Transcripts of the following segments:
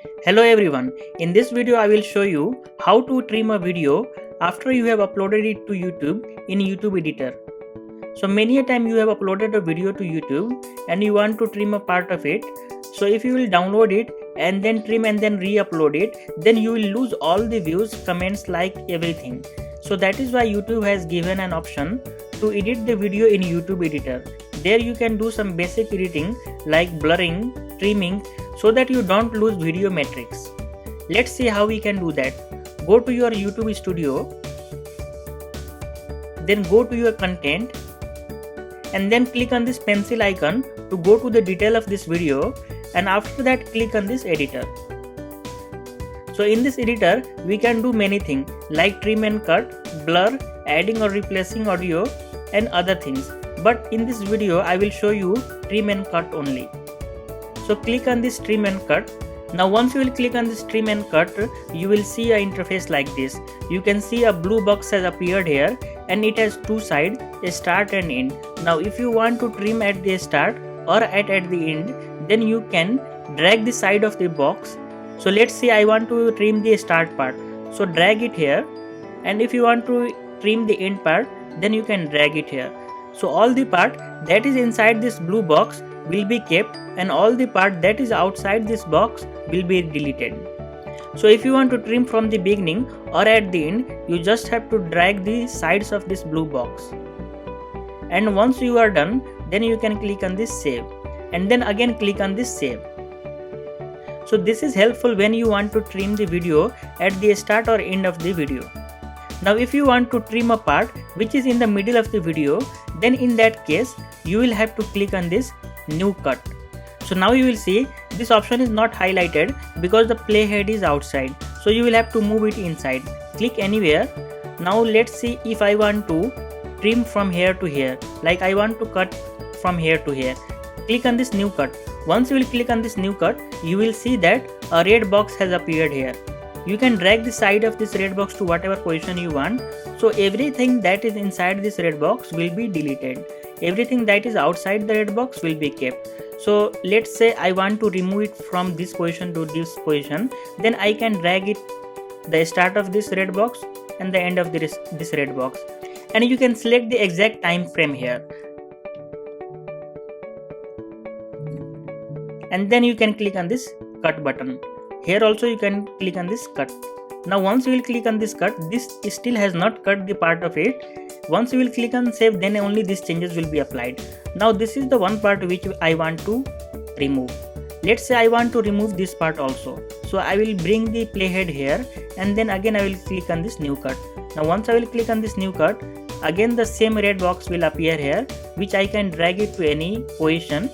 Hello everyone, in this video I will show you how to trim a video after you have uploaded it to YouTube in YouTube editor. So many a time you have uploaded a video to YouTube and you want to trim a part of it. So if you will download it and then trim and then re-upload it, then you will lose all the views, comments, like everything. So that is why YouTube has given an option to edit the video in YouTube editor. There you can do some basic editing like blurring, trimming, so that you don't lose video metrics. Let's see how we can do that. Go to your YouTube studio, then go to your content and then click on this pencil icon to go to the detail of this video, and after that click on this editor. So in this editor we can do many things like trim and cut, blur, adding or replacing audio and other things, but in this video I will show you trim and cut only. So click on this trim and cut. Now once you will click on this trim and cut, you will see an interface like this. You can see a blue box has appeared here and it has two sides, a start and end. Now if you want to trim at the start or at the end, then you can drag the side of the box. So let's say I want to trim the start part, so drag it here, and if you want to trim the end part, then you can drag it here. So all the part that is inside this blue box will be kept and all the part that is outside this box will be deleted. So if you want to trim from the beginning or at the end, you just have to drag the sides of this blue box. And once you are done, then you can click on this save and then again click on this save. So this is helpful when you want to trim the video at the start or end of the video. Now if you want to trim a part which is in the middle of the video, then in that case you will have to click on this new cut. So now you will see this option is not highlighted because the playhead is outside, so you will have to move it inside. Click anywhere. Now let's see if I want to trim from here to here, like I want to cut from here to here. Click on this new cut. Once you will click on this new cut, you will see that a red box has appeared here. You can drag the side of this red box to whatever position you want. So everything that is inside this red box will be deleted. Everything that is outside the red box will be kept. So let's say I want to remove it from this position to this position, then I can drag it the start of this red box and the end of this red box, and you can select the exact time frame here, and then you can click on this cut button. Here also you can click on this cut. Now once you will click on this cut, this still has not cut the part of it. Once you will click on save, then only these changes will be applied. Now this is the one part which I want to remove. Let's say I want to remove this part also. So I will bring the playhead here and then again I will click on this new cut. Now once I will click on this new cut, again the same red box will appear here, which I can drag it to any position,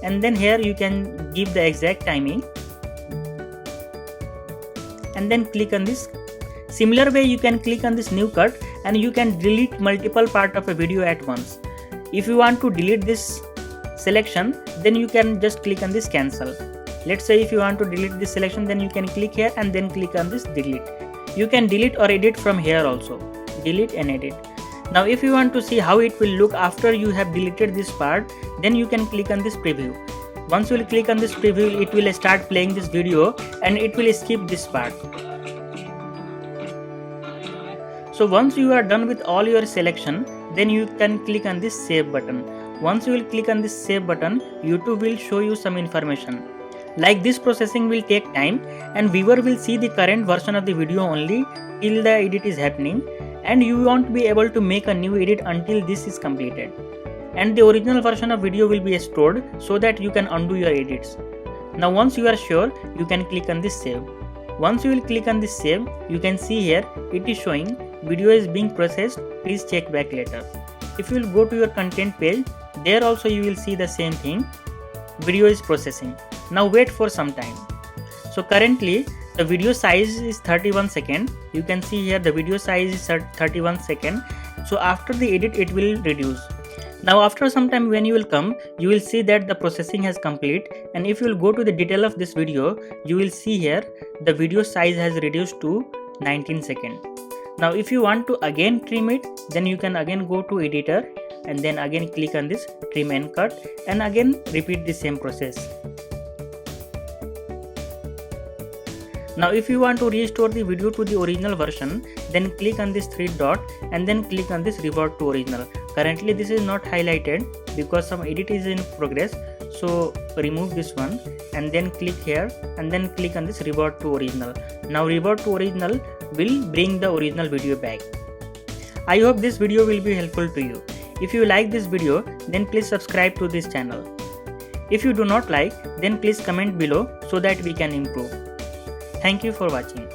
and then here you can give the exact timing and then click on this. Similar way you can click on this new cut and you can delete multiple part of a video at once. If you want to delete this selection, then you can just click on this cancel. Let's say if you want to delete this selection, then you can click here and then click on this delete. You can delete or edit from here also. Delete and edit. Now if you want to see how it will look after you have deleted this part, then you can click on this preview. Once you will click on this preview, it will start playing this video and it will skip this part. So once you are done with all your selection, then you can click on this save button. Once you will click on this save button, YouTube will show you some information. Like this processing will take time and viewer will see the current version of the video only till the edit is happening, and you won't be able to make a new edit until this is completed. And the original version of video will be stored so that you can undo your edits. Now once you are sure, you can click on this save. Once you will click on this save, you can see here it is showing video is being processed, please check back later. If you will go to your content page, there also you will see the same thing, video is processing. Now wait for some time. So currently the video size is 31 seconds. You can see here the video size is 31 seconds. So after the edit it will reduce. Now after some time when you will come, you will see that the processing has complete, and if you will go to the detail of this video, you will see here the video size has reduced to 19 seconds. Now if you want to again trim it, then you can again go to editor and then again click on this trim and cut and again repeat the same process. Now if you want to restore the video to the original version, then click on this three dot and then click on this revert to original. Currently this is not highlighted because some edit is in progress, so remove this one and then click here and then click on this revert to original. Now revert to original will bring the original video back. I hope this video will be helpful to you. If you like this video, then please subscribe to this channel. If you do not like, then please comment below so that we can improve. Thank you for watching.